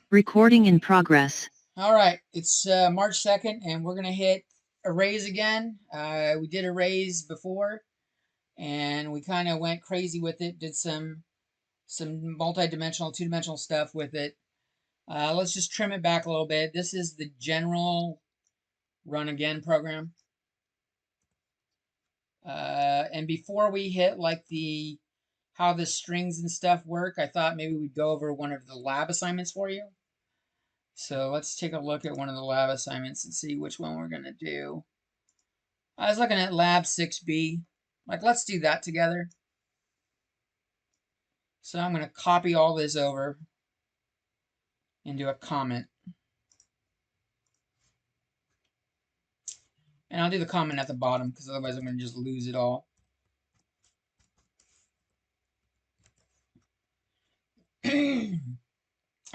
Recording in progress. All right, it's March 2nd, and we're going to hit arrays again. We did arrays before, and we kind of went crazy with it, did some multi-dimensional, two-dimensional stuff with it. Let's just trim it back a little bit. This is the general run again program. And before we hit like how the strings and stuff work, I thought maybe we'd go over one of the lab assignments for you. So let's take a look at one of the lab assignments and see which one we're going to do. I was looking at lab 6b. Let's do that together. So I'm going to copy all this over into a comment. And I'll do the comment at the bottom because otherwise I'm going to just lose it all.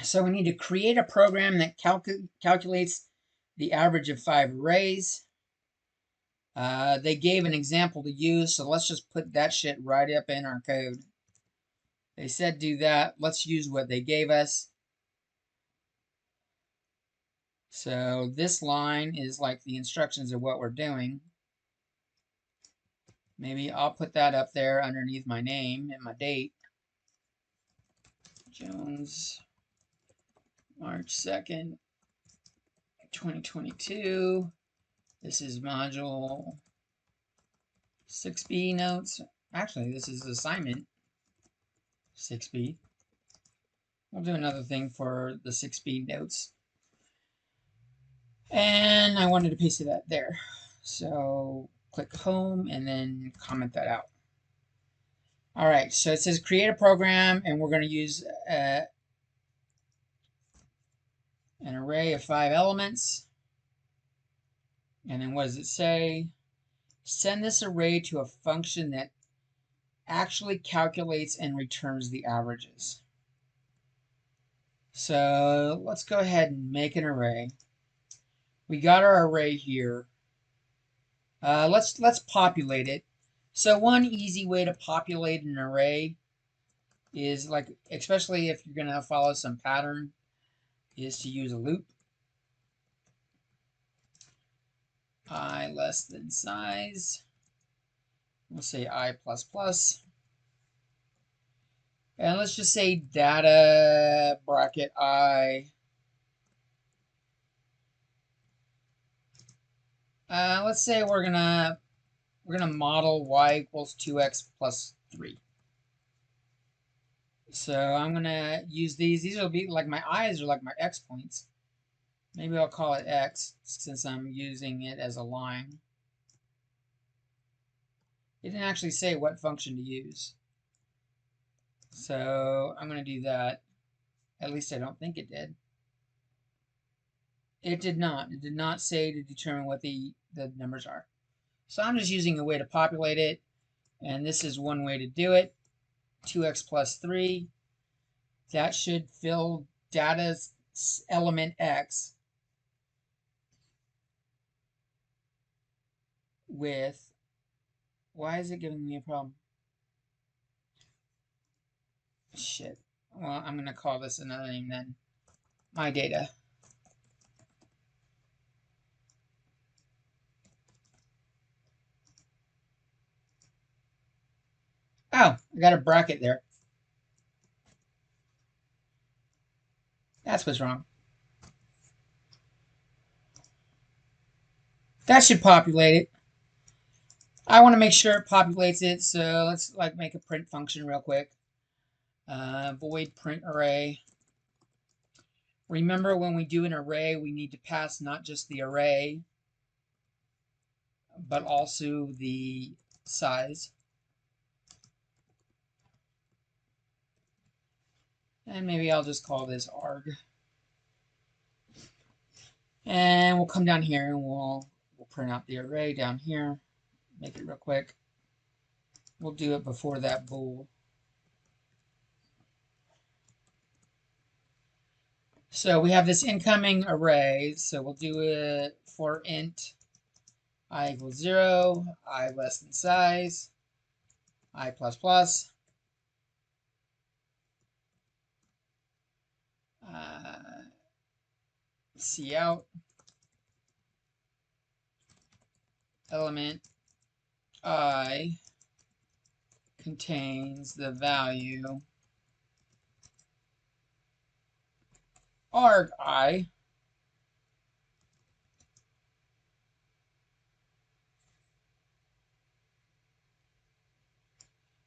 So we need to create a program that calculates the average of 5 arrays. They gave an example to use, so let's just put that shit right up in our code. They said do that. Let's use what they gave us. So this line is like the instructions of what we're doing. Maybe I'll put that up there underneath my name and my date. Jones, March 2nd, 2022. This is module 6b notes. Actually, this is assignment 6b. We'll do another thing for the 6b notes. And I wanted to paste that there. So click home and then comment that out. All right, so it says create a program, and we're going to use an array of 5 elements. And then what does it say? Send this array to a function that actually calculates and returns the averages. So let's go ahead and make an array. We got our array here. Let's populate it. So one easy way to populate an array is especially if you're going to follow some pattern, is to use a loop. I less than size. We'll say I plus plus. And let's just say data bracket I. Let's say we're gonna model y equals 2x plus 3. So I'm gonna use these. These will be like my i's are like my x points. Maybe I'll call it x since I'm using it as a line. It didn't actually say what function to use. So I'm going to do that. At least I don't think it did. It did not. It did not say to determine what the numbers are. So I'm just using a way to populate it. And this is one way to do it. 2x plus 3. That should fill data's element x with... Why is it giving me a problem? Shit. Well, I'm going to call this another name then. My data. Oh, I got a bracket there. That's what's wrong. That should populate it. I want to make sure it populates it, so let's make a print function real quick. Void print array. Remember, when we do an array, we need to pass not just the array, but also the size. And maybe I'll just call this arg. And we'll come down here and we'll print out the array down here. Make it real quick. We'll do it before that bool. So we have this incoming array. So we'll do it for int I equals 0, I less than size, I plus plus. cout element I contains the value arg_I.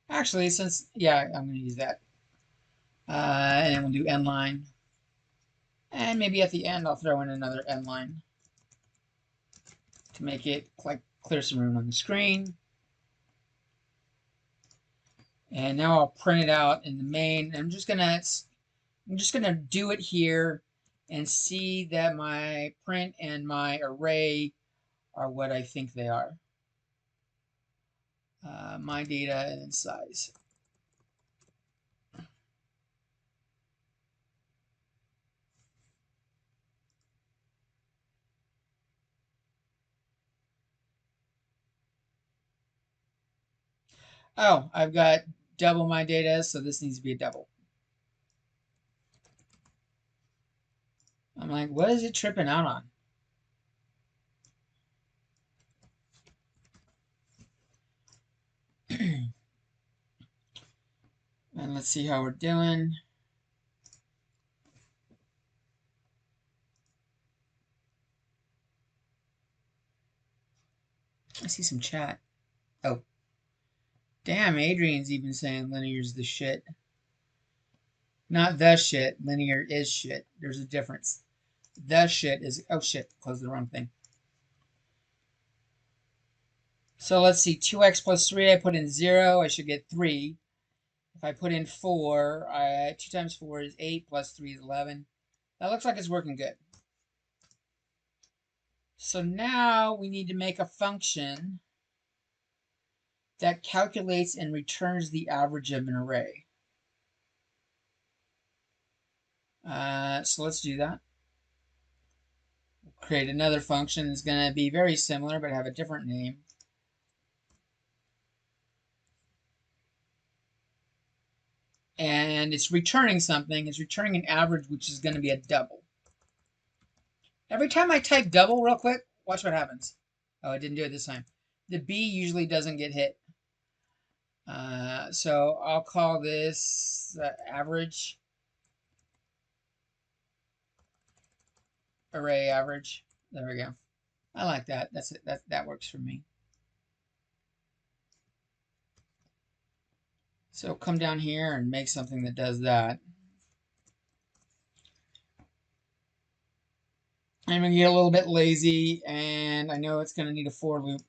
Actually, since, yeah, I'm going to use that. And then we'll do end line. And maybe at the end I'll throw in another end line to make it like clear some room on the screen. And now I'll print it out in the main. I'm just gonna do it here and see that my print and my array are what I think they are. My data and size. Oh, I've got double my data, so this needs to be a double. I'm like, what is it tripping out on? And let's see how we're doing. I see some chat. Oh. Damn, Adrian's even saying linear's the shit. Not the shit. Linear is shit. There's a difference. The shit is... Oh, shit. Closed the wrong thing. So let's see. 2x plus 3, I put in 0. I should get 3. If I put in 4, 2 times 4 is 8, plus 3 is 11. That looks like it's working good. So now we need to make a function that calculates and returns the average of an array. So let's do that. Create another function that's going to be very similar but have a different name. And it's returning something. It's returning an average, which is going to be a double. Every time I type double real quick, watch what happens. Oh, I didn't do it this time. The B usually doesn't get hit. So I'll call this average. Array average. There we go. I like that. That's it. That works for me. So come down here and make something that does that. I'm going to get a little bit lazy, and I know it's going to need a for loop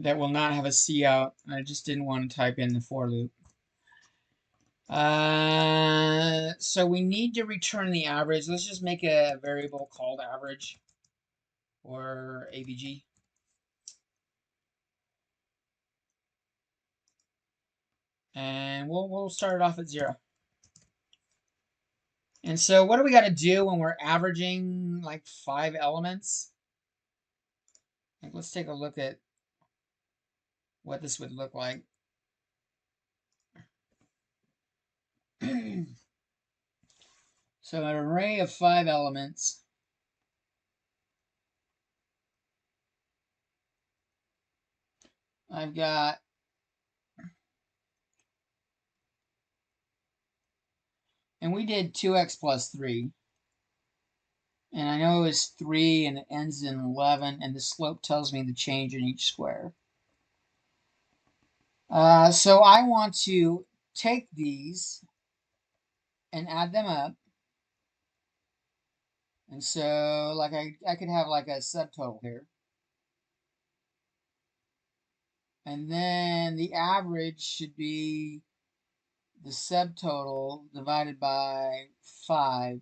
that will not have a cout. I just didn't want to type in the for loop. So we need to return the average. Let's just make a variable called average or AVG. And we'll start it off at 0. And so what do we got to do when we're averaging like 5 elements? Like, let's take a look at what this would look like. So an array of 5 elements. I've got and we did 2x plus 3. And I know it's 3 and it ends in 11, and the slope tells me the change in each square. So I want to take these and add them up. And so like I could have like a subtotal here. And then the average should be the subtotal divided by 5,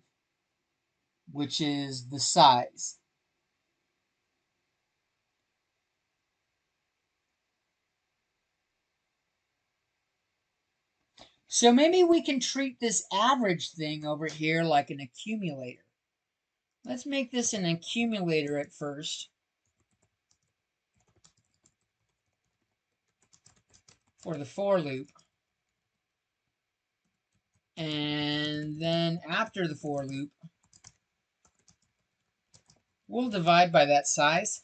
which is the size. So maybe we can treat this average thing over here like an accumulator. Let's make this an accumulator at first. For the for loop. And then after the for loop, we'll divide by that size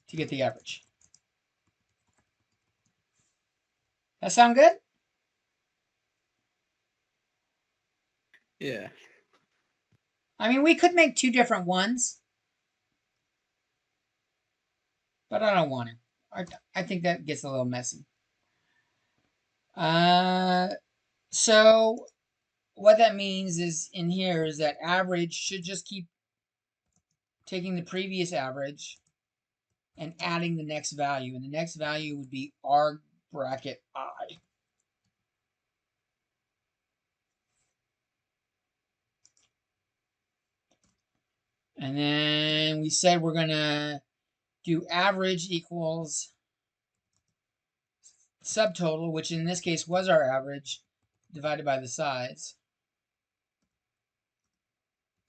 to get the average. That sound good? Yeah. I mean, we could make two different ones, but I don't want to. I think that gets a little messy. So what that means is in here is that average should just keep taking the previous average and adding the next value. And the next value would be R bracket I. And then we said we're going to do average equals subtotal, which in this case was our average, divided by the size.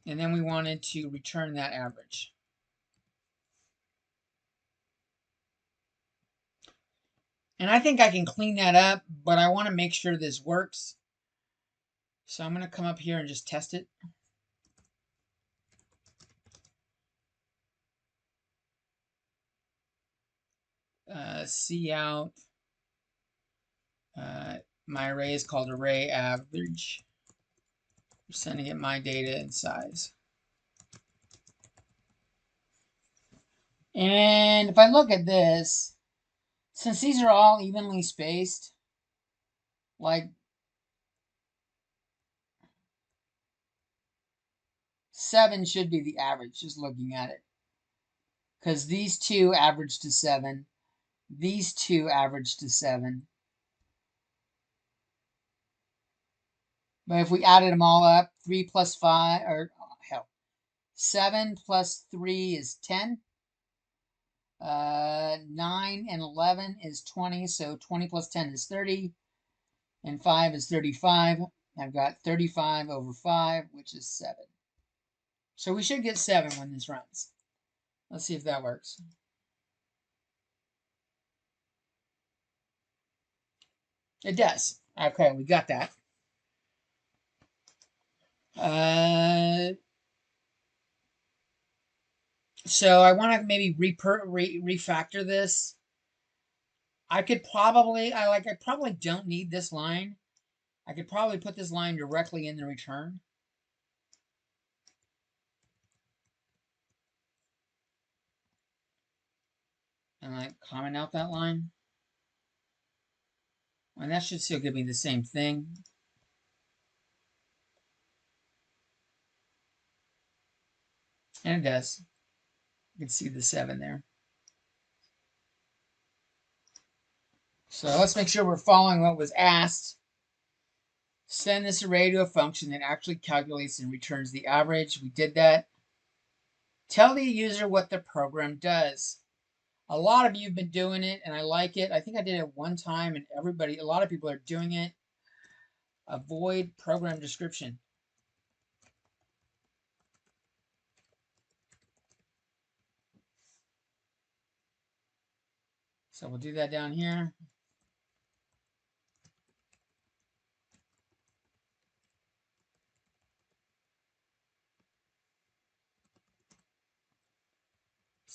And then we wanted to return that average. And I think I can clean that up, but I want to make sure this works. So I'm going to come up here and just test it. Cout. My array is called array average. I'm sending it my data and size. And if I look at this, since these are all evenly spaced, like 7 should be the average, just looking at it. Because these two average to 7. These two average to 7. But if we added them all up, 3 plus 5, or hell, 7 plus 3 is 10. 9 and 11 is 20, so 20 plus 10 is 30. And 5 is 35. I've got 35 over 5, which is 7. So we should get 7 when this runs. Let's see if that works. It does. Okay, we got that. So I want to maybe refactor this. I probably don't need this line. I could probably put this line directly in the return. And like comment out that line. And that should still give me the same thing. And it does. You can see the 7 there. So let's make sure we're following what was asked. Send this array to a function that actually calculates and returns the average. We did that. Tell the user what the program does. A lot of you have been doing it, and I like it. I think I did it one time, and a lot of people are doing it. Avoid program description. So we'll do that down here.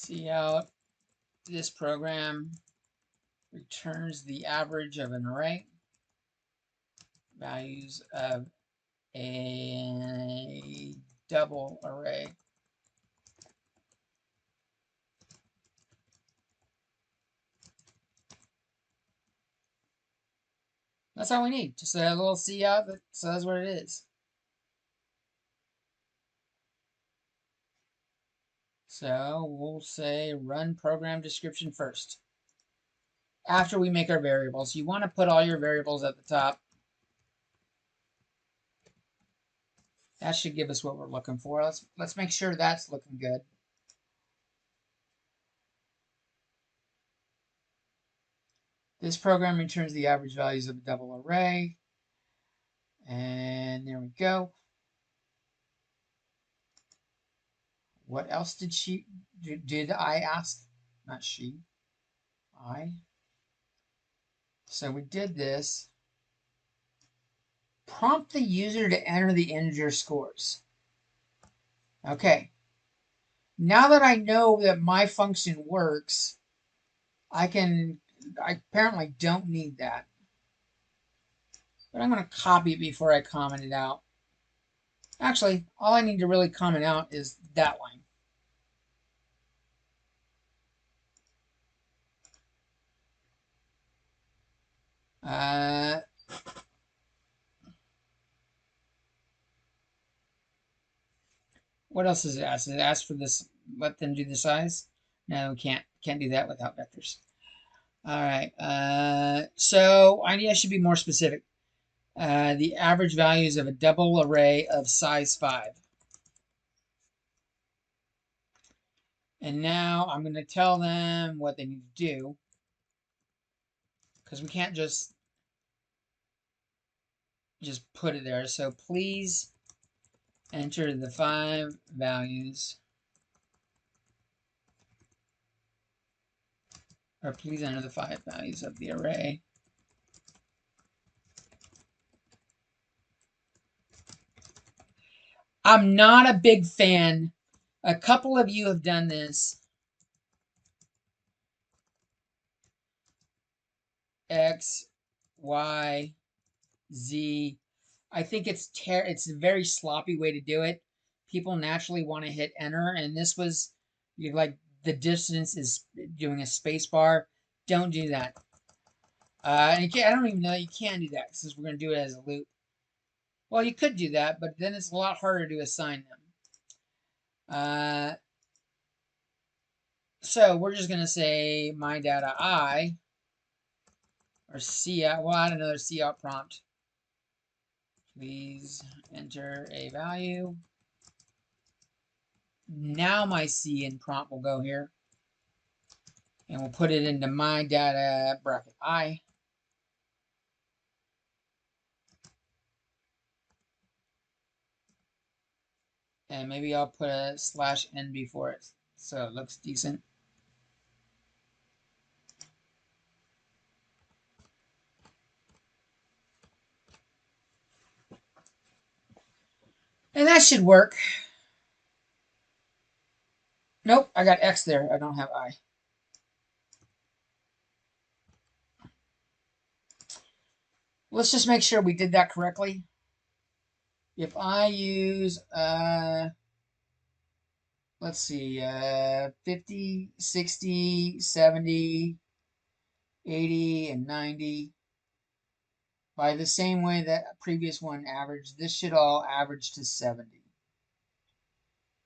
Cout. This program returns the average of an array. Values of a double array. That's all we need. Just a little cout that says what it is. So we'll say run program description first. After we make our variables, you want to put all your variables at the top. That should give us what we're looking for. Let's make sure that's looking good. This program returns the average values of a double array. And there we go. What else did I ask? Not she. I. So we did this. Prompt the user to enter the integer scores. Okay. Now that I know that my function works, I apparently don't need that. But I'm going to copy it before I comment it out. Actually, all I need to really comment out is that line. What else does it ask? Does it ask for this? Let them do the size? No, we can't do that without vectors. All right. So I should be more specific. The average values of a double array of size 5. And now I'm going to tell them what they need to do, because we can't just put it there. So please enter the 5 values, or please enter the 5 values of the array. I'm not a big fan. A couple of you have done this. X, Y, Z. I think it's a very sloppy way to do it. People naturally want to hit enter, and this was like the distance is doing a space bar. Don't do that. And I don't even know you can do that since we're going to do it as a loop. Well, you could do that, but then it's a lot harder to assign them. So we're just going to say my data I, or cout. Well, add another cout prompt. Please enter a value. Now my C in prompt will go here. And we'll put it into my data bracket I. And maybe I'll put a /n before it so it looks decent. And that should work. Nope, I got X there. I don't have I. Let's just make sure we did that correctly. If I use, let's see, 50, 60, 70, 80, and 90, by the same way that previous one averaged, this should all average to 70.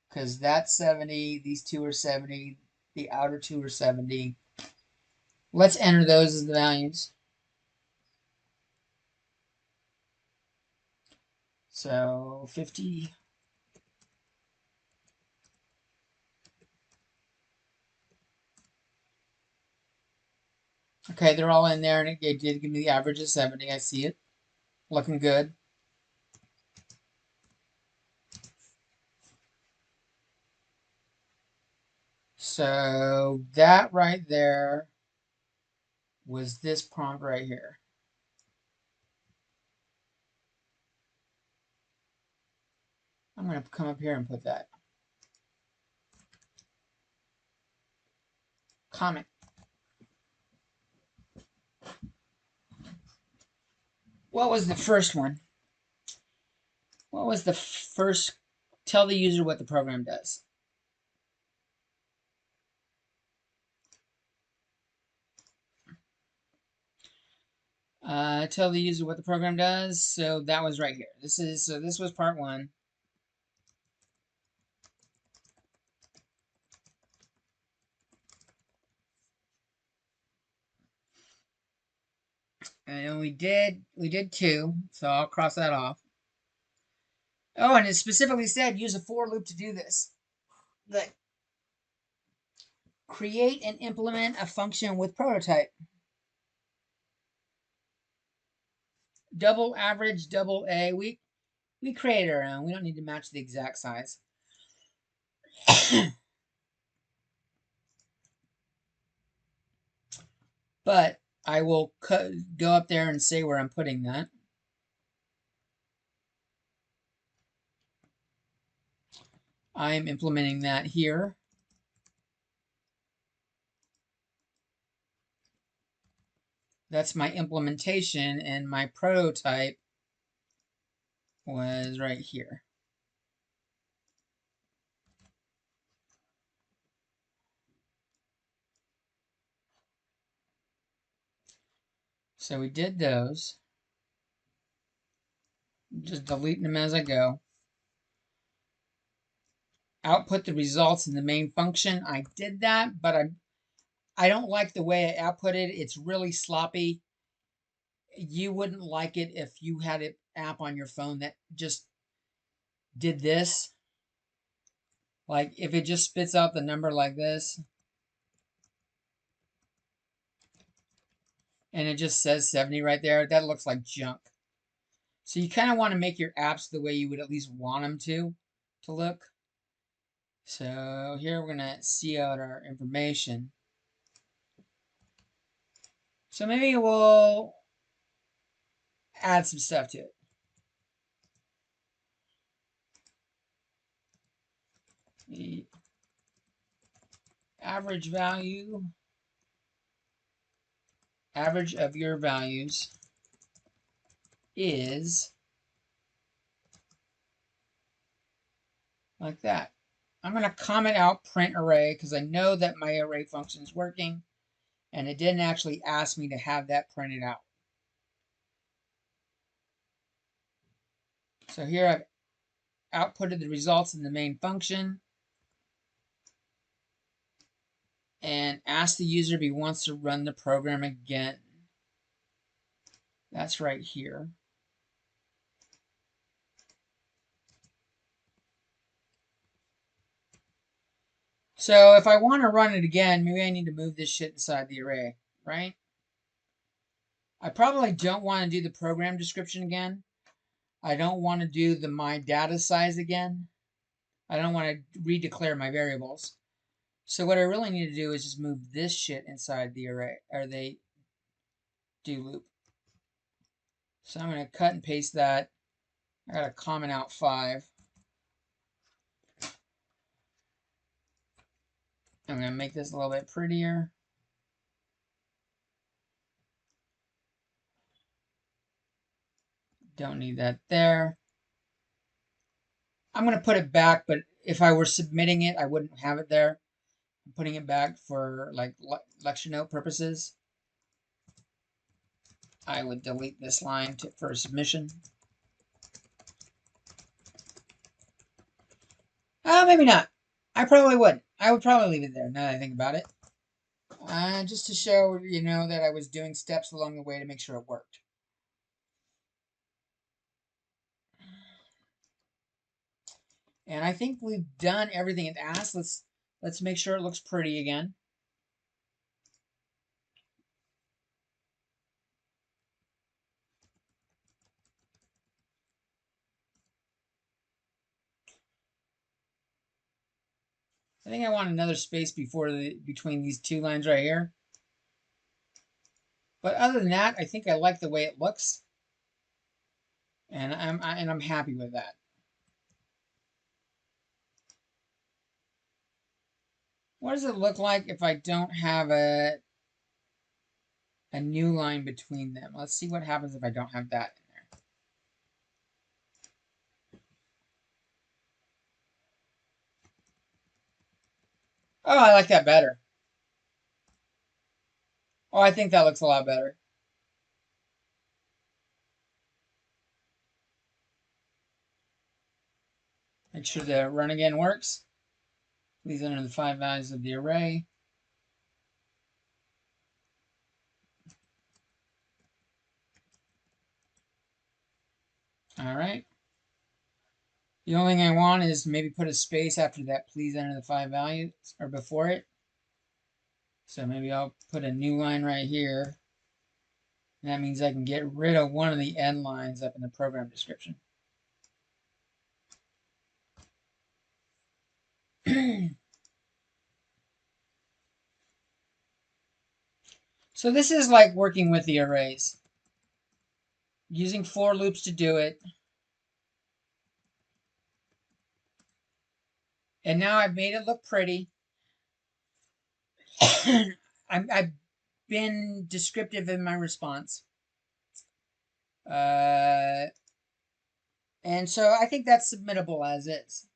Because that's 70, these two are 70, the outer two are 70. Let's enter those as the values. So 50. Okay, they're all in there, and it did give me the average of 70. I see it. Looking good. So that right there was this prompt right here. I'm going to come up here and put that. Comment. What was the first one? What was the first? Tell the user what the program does. Tell the user what the program does. So that was right here. This was part 1. And we did 2, so I'll cross that off. Oh, and it specifically said use a for loop to do this. Like, create and implement a function with prototype. Double average, double A. We create our own. We don't need to match the exact size. But I will go up there and say where I'm putting that. I'm implementing that here. That's my implementation, and my prototype was right here. So we did those. Just deleting them as I go. Output the results in the main function. I did that, but I don't like the way I outputted. It's really sloppy. You wouldn't like it if you had an app on your phone that just did this. Like if it just spits out the number like this, and it just says 70 right there, that looks like junk. So you kind of want to make your apps the way you would at least want them to look. So here we're going to see out our information. So maybe we'll add some stuff to it. The average of your values is like that. I'm going to comment out print array because I know that my array function is working and it didn't actually ask me to have that printed out. So here I've outputted the results in the main function and asked the user if he wants to run the program again. That's right here. So if I want to run it again, maybe I need to move this shit inside the array, right? I probably don't want to do the program description again. I don't want to do the my data size again. I don't want to redeclare my variables. So what I really need to do is just move this shit inside the array, or the do loop. So I'm going to cut and paste that. I got to comment out 5. I'm going to make this a little bit prettier. Don't need that there. I'm going to put it back, but if I were submitting it, I wouldn't have it there. I'm putting it back for like lecture note purposes. I would delete this line for submission. Maybe not. I probably would. I would probably leave it there now that I think about it. Just to show, you know, that I was doing steps along the way to make sure it worked. And I think we've done everything it asked. Let's make sure it looks pretty again. I think I want another space between these two lines right here. But other than that, I think I like the way it looks, and I'm happy with that. What does it look like if I don't have a new line between them? Let's see what happens if I don't have that in there. Oh, I like that better. Oh, I think that looks a lot better. Make sure the run again works. Please enter the 5 values of the array. All right. The only thing I want is maybe put a space after that. Please enter the 5 values, or before it. So maybe I'll put a new line right here. And that means I can get rid of one of the end lines up in the program description. So this is like working with the arrays. Using for loops to do it. And now I've made it look pretty. I've been descriptive in my response. And so I think that's submittable as is.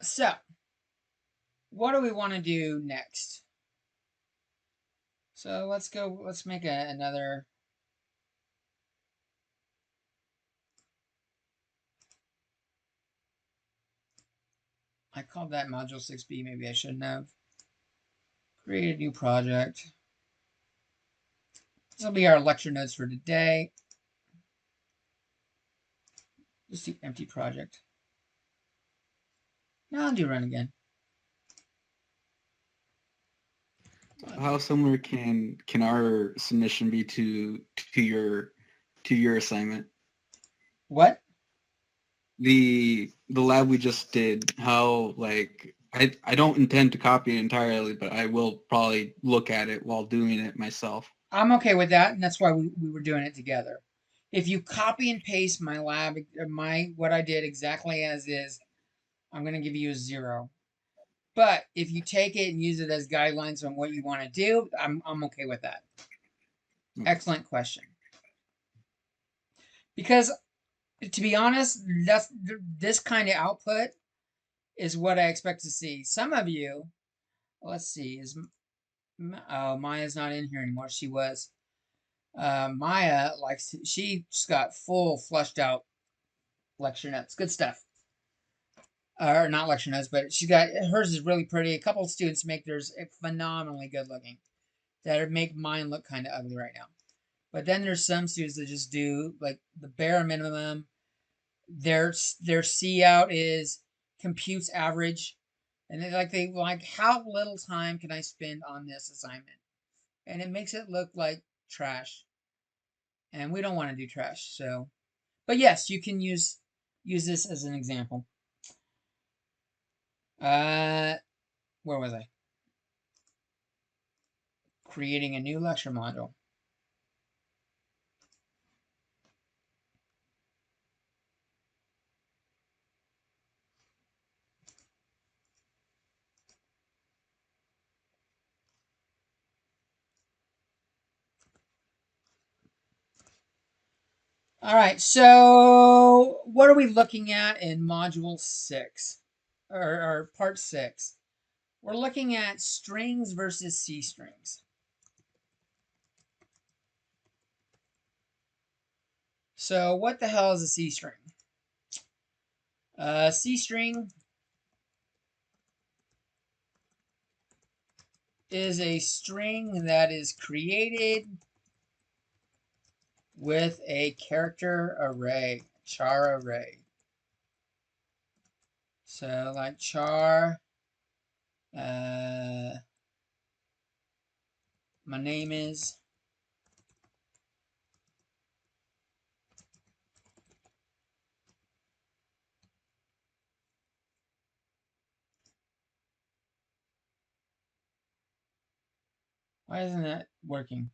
So, what do we want to do next? So let's go, let's make another. I called that Module6b, maybe I shouldn't have. Create a new project. This will be our lecture notes for today. Just do empty project. Now I'll do run again. How similar can our submission be to your assignment? What? The lab we just did, how, like, I don't intend to copy it entirely, but I will probably look at it while doing it myself. I'm okay with that, and that's why we were doing it together. If you copy and paste my lab, what I did exactly as is, I'm going to give you a 0. But if you take it and use it as guidelines on what you want to do, I'm okay with that. Excellent question. Because to be honest, this kind of output is what I expect to see. Some of you, let's see, oh, Maya's not in here anymore. She was. Maya she just got full flushed out lecture notes. Good stuff. Or not lecture notes, but she got, hers is really pretty. A couple of students make theirs phenomenally good looking. That make mine look kind of ugly right now. But then there's some students that just do like the bare minimum. Their C out is computes average, and they like how little time can I spend on this assignment, and it makes it look like trash. And we don't want to do trash. So, but yes, you can use this as an example. Where was I? Creating a new lecture module. All right, so what are we looking at in Module 6, or Part 6? We're looking at strings versus C strings. So what the hell is a C string? C string is a string that is created with a character array, char array. So like char, my name is, why isn't that working?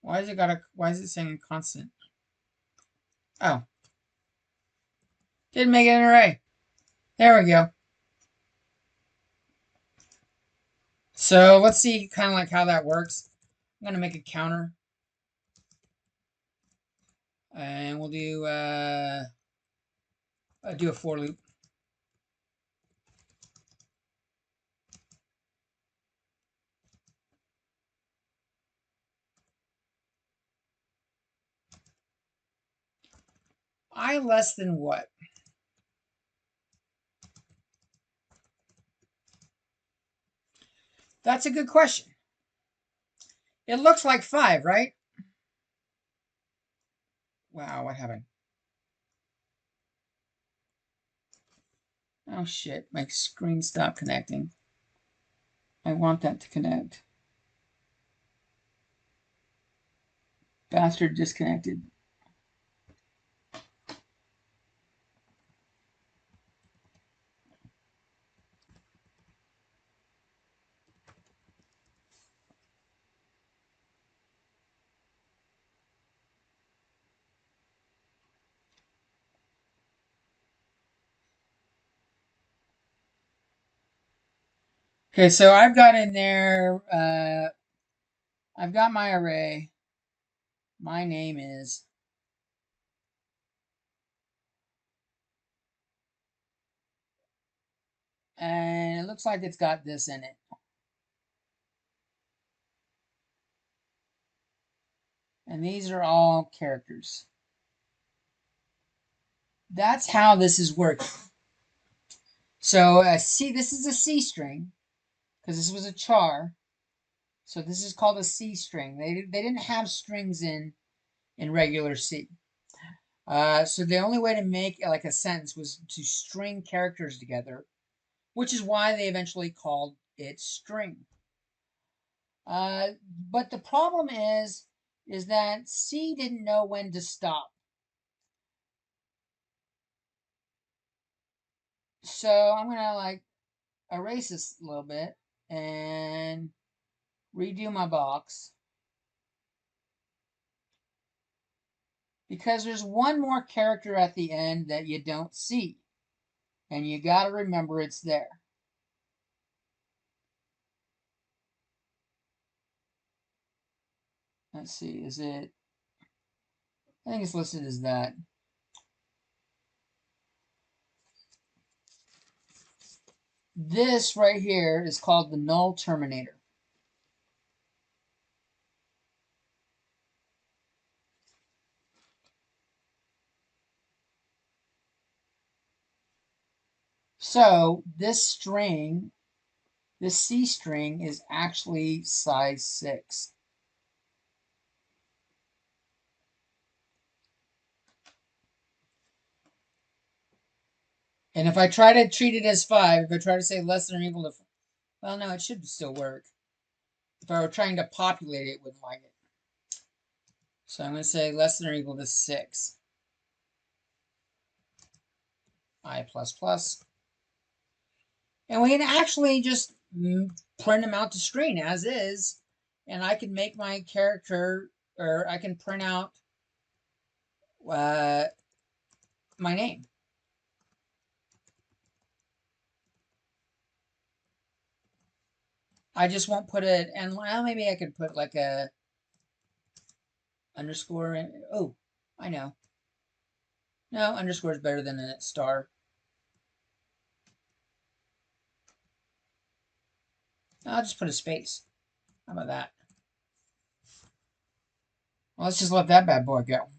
Why is it saying constant? Oh. Didn't make it an array. There we go. So let's see kind of like how that works. I'm going to make a counter. And we'll do a for loop. I less than what? That's a good question. It looks like 5, right? Wow, what happened? Oh shit, my screen stopped connecting. I want that to connect. Bastard disconnected. Okay, so I've got in there, I've got my array. My name is, and it looks like it's got this in it. And these are all characters. That's how this is working. So C, this is a C string, because this was a char. So this is called a C string. They didn't have strings in regular C. So the only way to make like a sentence was to string characters together, which is why they eventually called it string. But the problem is that C didn't know when to stop. So I'm gonna like erase this a little bit and redo my box, because there's one more character at the end that you don't see, and you got to remember it's there. Let's see, is it? I think it's listed as that. This right here is called the Null Terminator. So this string, this C string, is actually size 6. And if I try to treat it as 5, if I try to say less than or equal to, well, no, it should still work. If I were trying to populate it, it wouldn't like it. So I'm going to say less than or equal to 6. I++. And we can actually just print them out to screen as is. And I can make my character, or I can print out my name. I just won't put it, and well, maybe I could put like a underscore in. Oh, I know. No, underscore is better than a star. I'll just put a space. How about that? Well, let's just let that bad boy go.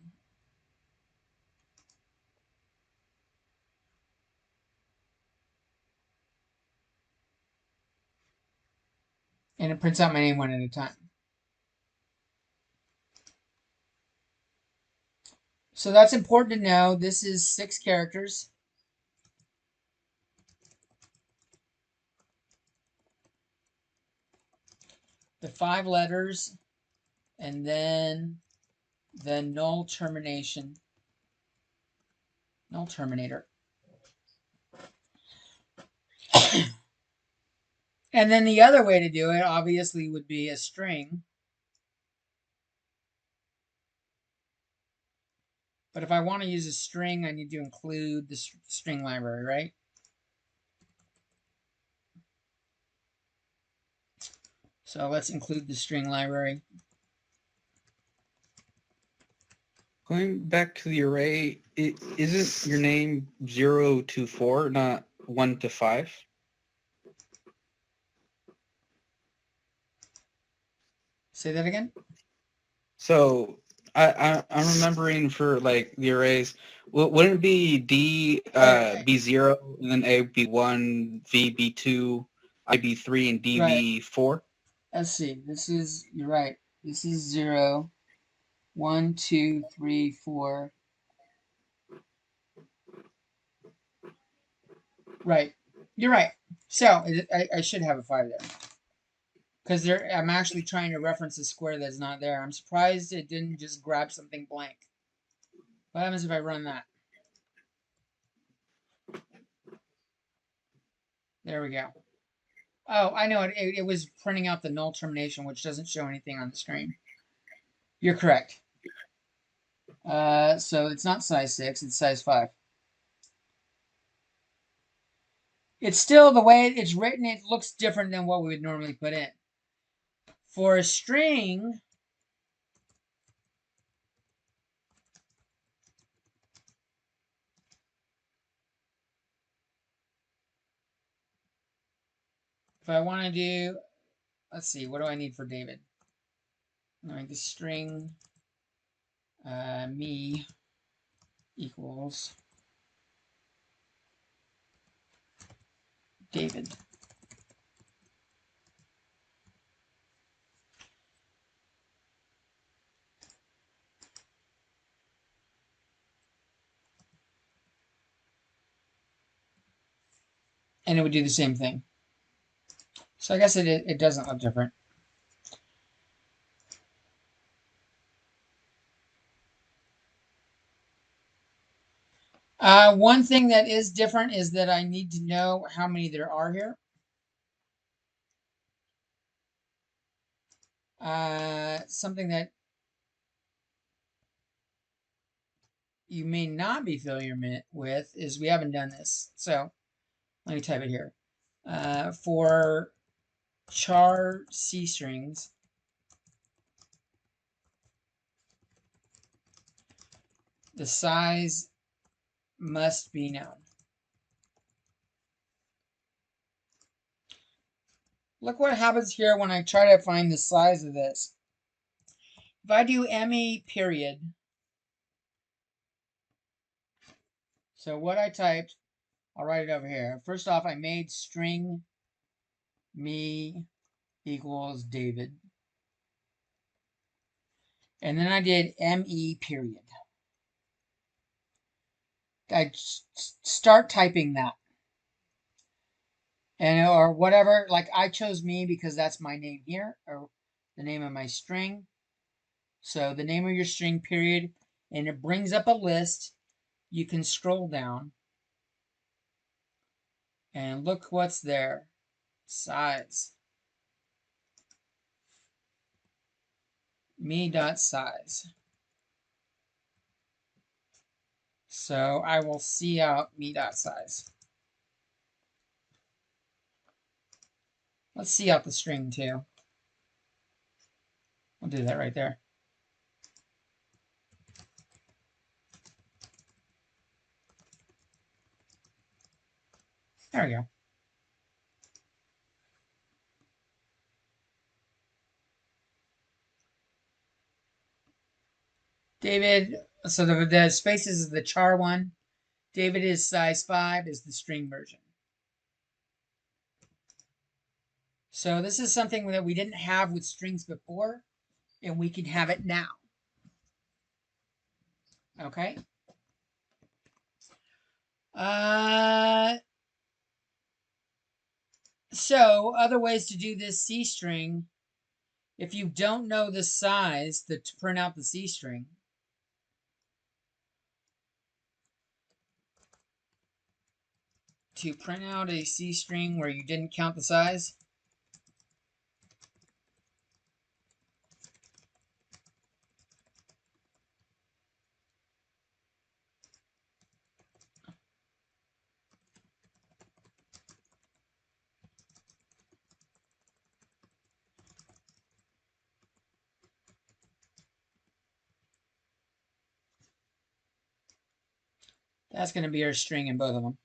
And it prints out my name one at a time. So that's important to know. This is 6 characters. The 5 letters, and then the null termination, null terminator. And then the other way to do it, obviously, would be a string. But if I want to use a string, I need to include the string library, right? So let's include the string library. Going back to the array, isn't your name 0 to 4, not 1 to 5? Say that again? So I'm remembering for like the arrays, wouldn't it be D be 0 and then A be 1, V be 2, I be 3, and D be 4? Let's see. This is, you're right. This is 0, 1, 2, 3, 4. Right. You're right. So I should have a 5 there. Because I'm actually trying to reference a square that's not there. I'm surprised it didn't just grab something blank. What happens if I run that? There we go. Oh, I know it. It was printing out the null termination, which doesn't show anything on the screen. You're correct. So it's not size 6, it's size 5. It's still the way it's written, it looks different than what we would normally put in. For a string, if I want to do, let's see, what do I need for David? I make a string me equals David. And it would do the same thing. So I guess it doesn't look different. One thing that is different is that I need to know how many there are here. Something that you may not be familiar with is we haven't done this. So let me type it here. For char C strings, the size must be known. Look what happens here when I try to find the size of this. If I do ME period, so what I typed, I'll write it over here. First off, I made string me equals David. And then I did ME period. I start typing that. And or whatever, like I chose me because that's my name here, or the name of my string. So the name of your string period, and it brings up a list. You can scroll down and look what's there. Size. Me.size. So I will see out me.size. Let's see out the string too. I'll do that right there. There we go. David, so the spaces is the char one. David is size 5 is the string version. So this is something that we didn't have with strings before, and we can have it now. Okay. So other ways to do this C string, if you don't know the size to print out the C string, to print out a C string where you didn't count the size, that's going to be our string in both of them.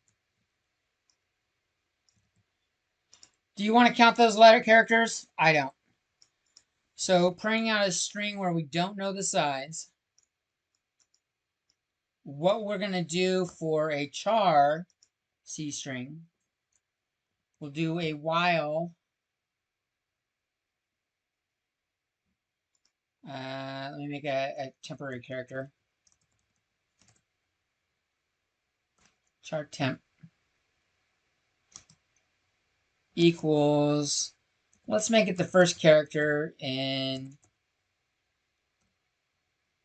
Do you want to count those letter characters? I don't. So printing out a string where we don't know the size, what we're going to do for a char C string, we'll do a while. Let me make a temporary character. Char temp equals, let's make it the first character in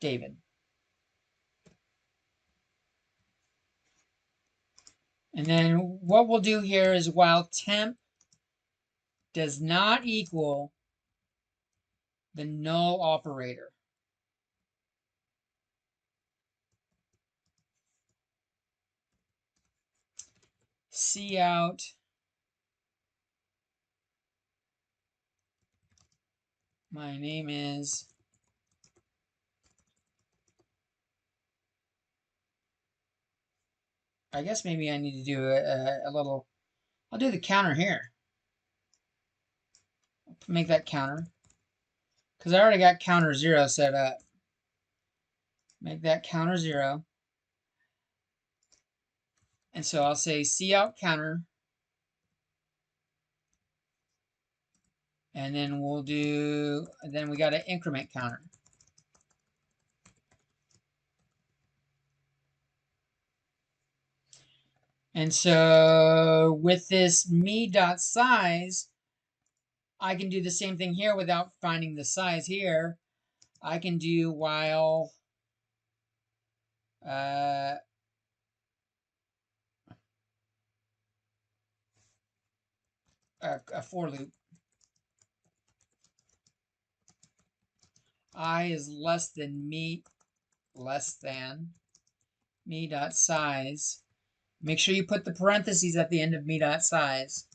David. And then what we'll do here is while temp does not equal the null operator. See out my name is I guess maybe I need to do a little, I'll do the counter here. Make that counter. Because I already got counter 0 set up. Make that counter 0. And so I'll say cout counter. And then we'll do, then we got an increment counter. And so with this me.size, I can do the same thing here without finding the size here. I can do while a for loop. I is less than me dot size. Make sure you put the parentheses at the end of me dot size.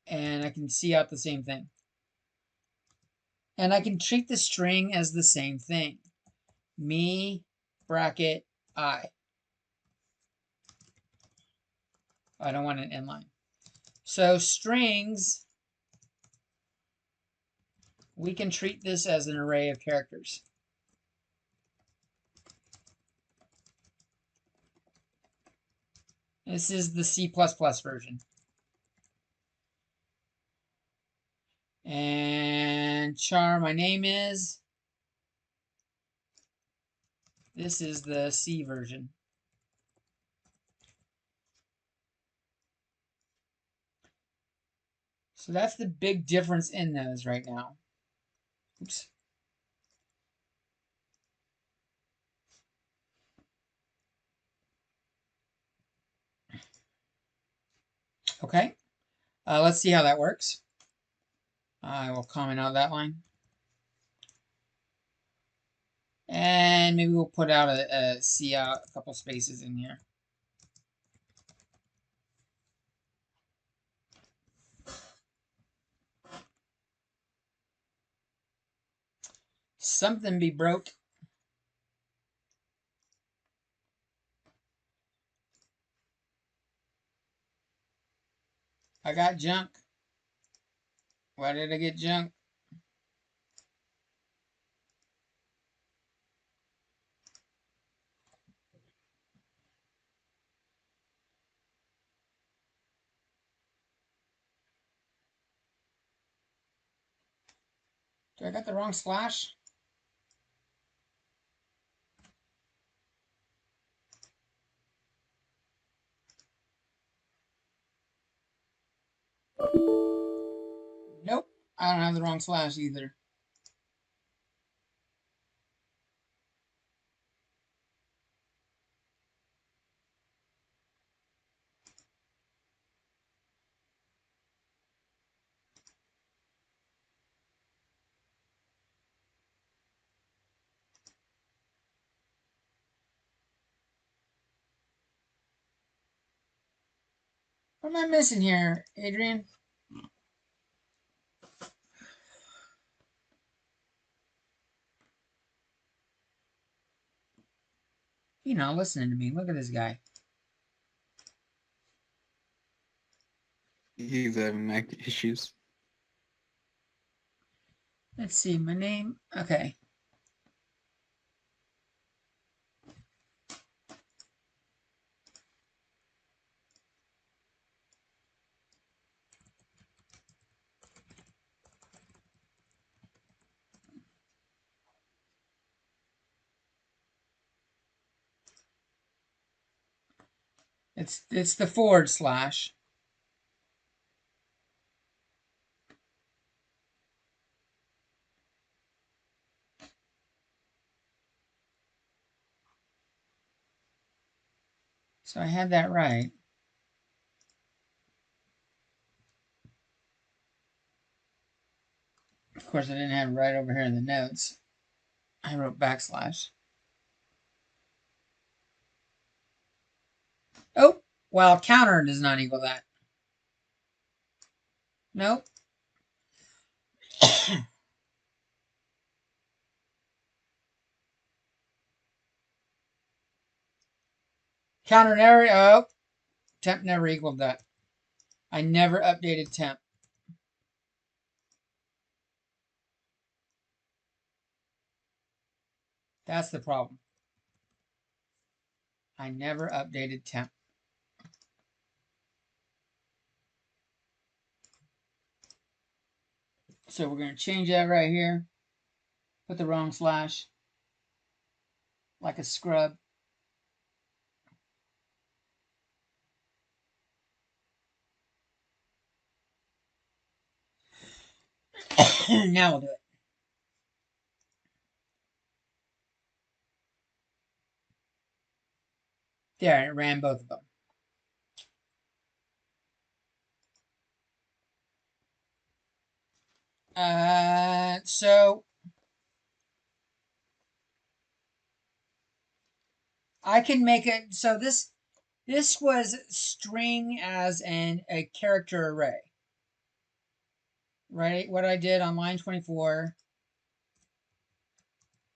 And I can see out the same thing. And I can treat the string as the same thing. Me bracket I. I don't want an inline. So strings, we can treat this as an array of characters. This is the C++ version. And char, my name is. This is the C version. So that's the big difference in those right now. Oops. Okay. Let's see how that works. I will comment out that line. And maybe we'll put out a C out, a couple spaces in here. Something be broke. I got junk. Why did I get junk? Do I got the wrong slash? Nope. I don't have the wrong slash either. What am I missing here, Adrian? You're not listening to me. Look at this guy. He's having Mac issues. Let's see, my name. Okay. It's the forward slash. So I had that right. Of course, I didn't have it right over here in the notes. I wrote backslash. Oh, Well, counter does not equal that. Nope. Counter never, oh, temp never equaled that. I never updated temp. That's the problem. I never updated temp. So we're going to change that right here. Put the wrong slash. Like a scrub. Now we'll do it. There, it ran both of them. So I can make it, so this was string as a character array. Right? What I did on line 24.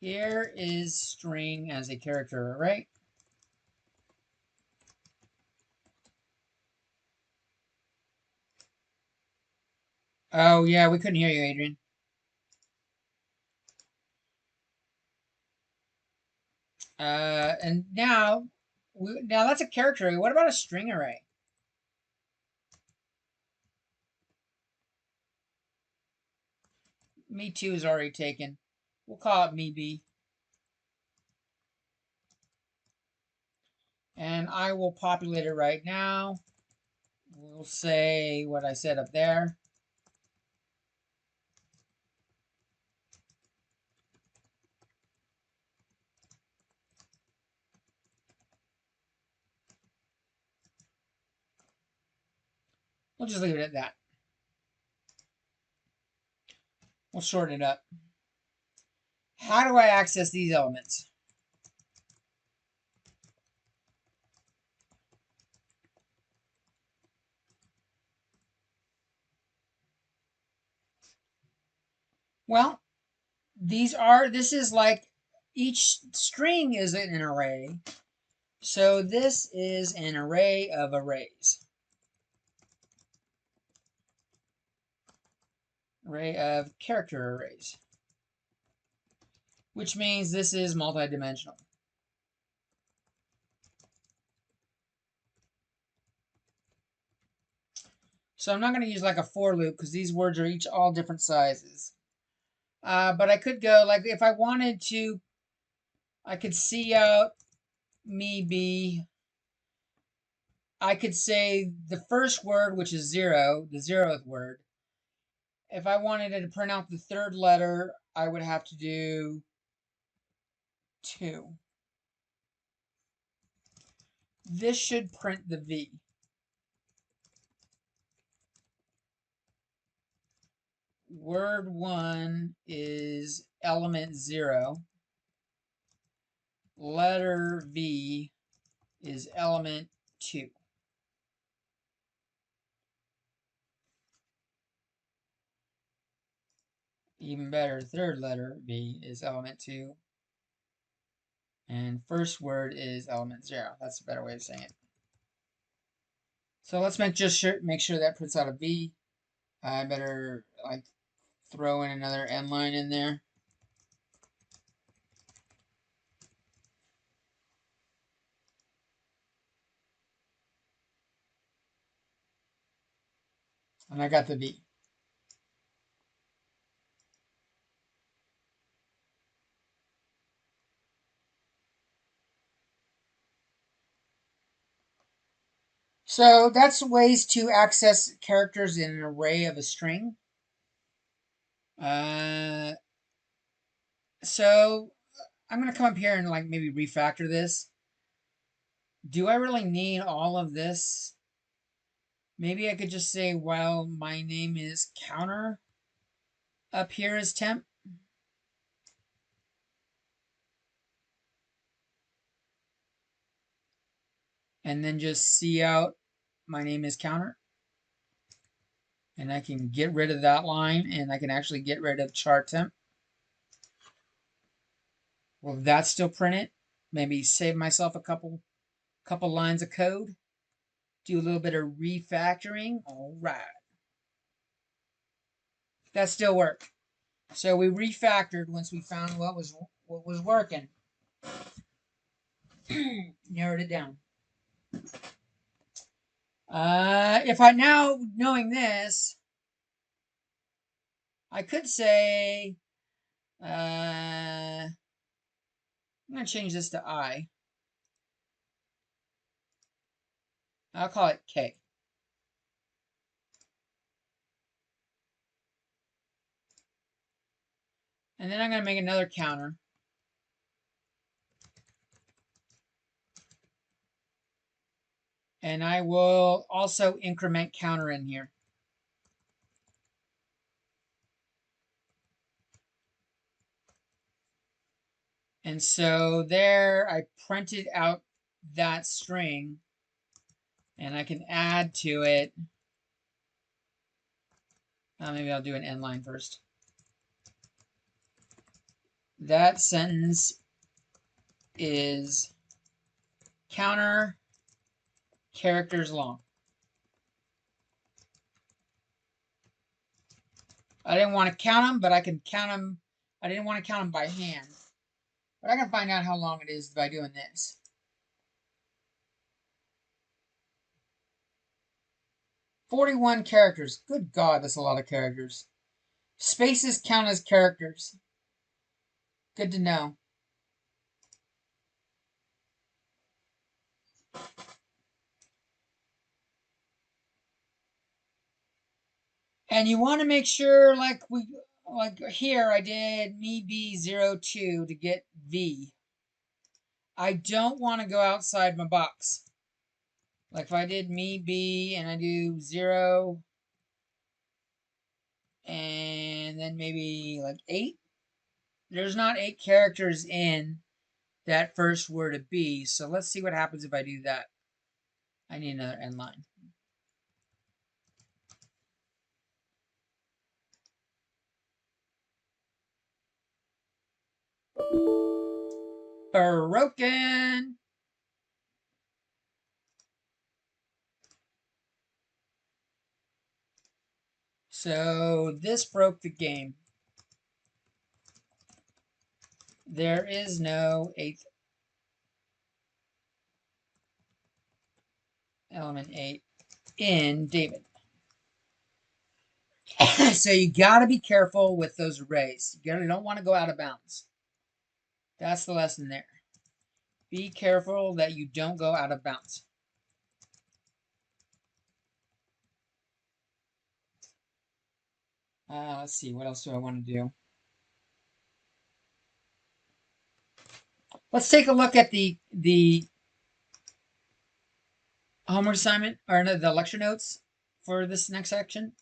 Here is string as a character array. Oh yeah, we couldn't hear you, Adrian. And now that's a character array. What about a string array? Me too is already taken. We'll call it me B. And I will populate it right now. We'll say what I said up there. We'll just leave it at that. We'll shorten it up. How do I access these elements? Well, this is like each string is an array. So this is an array of arrays. Array of character arrays. Which means this is multidimensional. So I'm not going to use like a for loop because these words are each all different sizes. But I could go, like if I wanted to, I could see out me B. I could say the first word, which is 0, the 0th word. If I wanted it to print out the third letter, I would have to do 2. This should print the V. Word 1 is element 0. Letter V is element 2. Even better, third letter V is element 2. And first word is element 0. That's a better way of saying it. So let's make sure that prints out a V. I better like throw in another end line in there. And I got the V. So that's ways to access characters in an array of a string. So I'm going to come up here and like maybe refactor this. Do I really need all of this? Maybe I could just say, well, my name is counter. Up here is temp. and then just see out my name is counter. And I can get rid of that line, and I can actually get rid of char temp. Will that still print it? Maybe save myself a couple lines of code. Do a little bit of refactoring. All right. That still worked. So we refactored once we found what was working. Narrowed it down. If I now, knowing this, I could say, I'm going to change this to I. I'll call it K. And then I'm going to make another counter. And I will also increment counter in here. And so there I printed out that string, and I can add to it. Maybe I'll do an end line first. That sentence is counter characters long. I didn't want to count them, but I can count them. I didn't want to count them by hand. But I can find out how long it is by doing this. "41 characters. Good God, that's a lot of characters. Spaces count as characters. Good to know. And you want to make sure, like here, I did me B02 to get V. I don't want to go outside my box. Like if I did me B and I do 0 and then maybe like 8. There's not 8 characters in that first word of B. So let's see what happens if I do that. I need another end line. Broken. So this broke the game. There is no 8th element 8 in David. So you got to be careful with those arrays. You don't want to go out of bounds. That's the lesson there. Be careful that you don't go out of bounds. Let's see, what else do I want to do? Let's take a look at the homework assignment, or no, the lecture notes for this next section.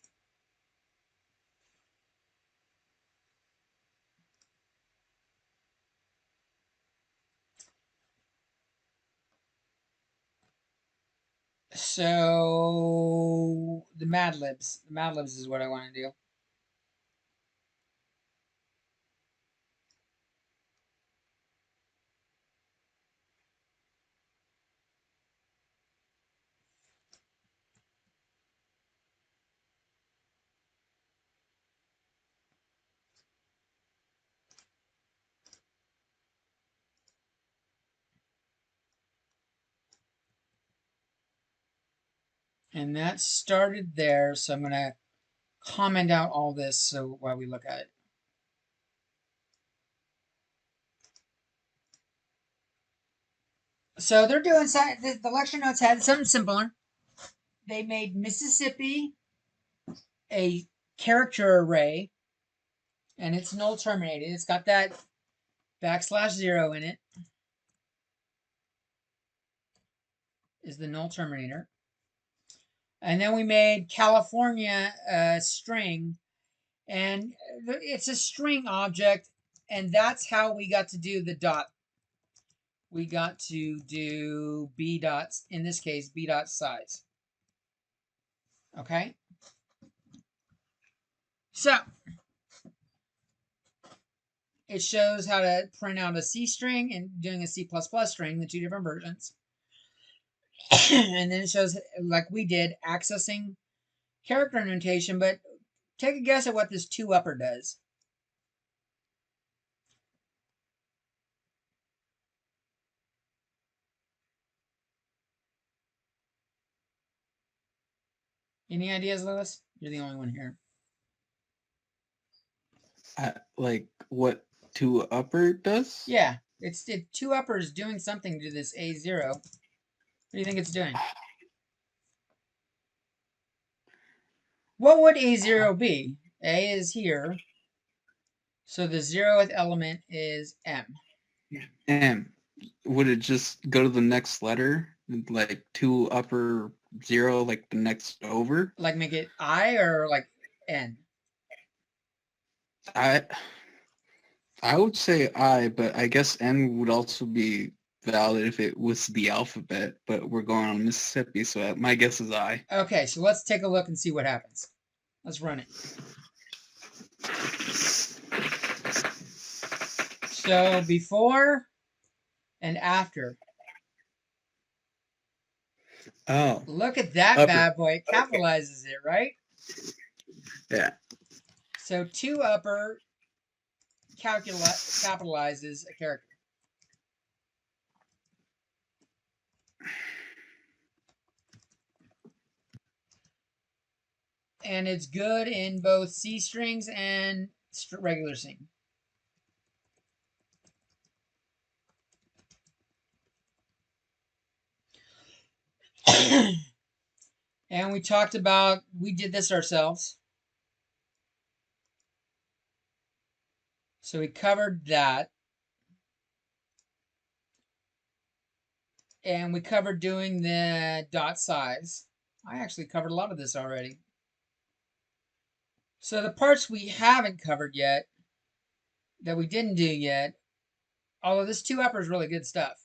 So the Mad Libs. The Mad Libs is what I want to do. And that started there, so I'm going to comment out all this so while we look at it. So they're doing, the lecture notes had something simpler. They made Mississippi a character array, and it's null terminated. It's got that \0 in it. Is the null terminator. And then we made California a string, and it's a string object, and that's how we got to do the dot. we got to do b dots, in this case, b dot size. Okay? So, it shows how to print out a C string and doing a C++ string, the two different versions. And then it shows, like we did, accessing character notation, but take a guess at what this 2-upper does. Any ideas, Lewis? You're the only one here. Like what 2-upper does? Yeah, it's 2-upper is doing something to this A0. What do you think it's doing? What would A0 be? A is here. So the 0th element is M. M. Would it just go to the next letter? Like 2-upper 0, like the next over? Like make it I or like N? I would say I, but I guess N would also be valid if it was the alphabet, but we're going on Mississippi, so my guess is I. Okay, so let's take a look and see what happens. Let's run it. So before and after. Oh. Look at that bad boy. It capitalizes it, right? Yeah. So 2-upper capitalizes a character. And it's good in both C strings and regular string. And we talked about, we did this ourselves. So we covered that. And we covered doing the dot size. I actually covered a lot of this already. So the parts we haven't covered yet, that we didn't do yet, although this 2-upper is really good stuff.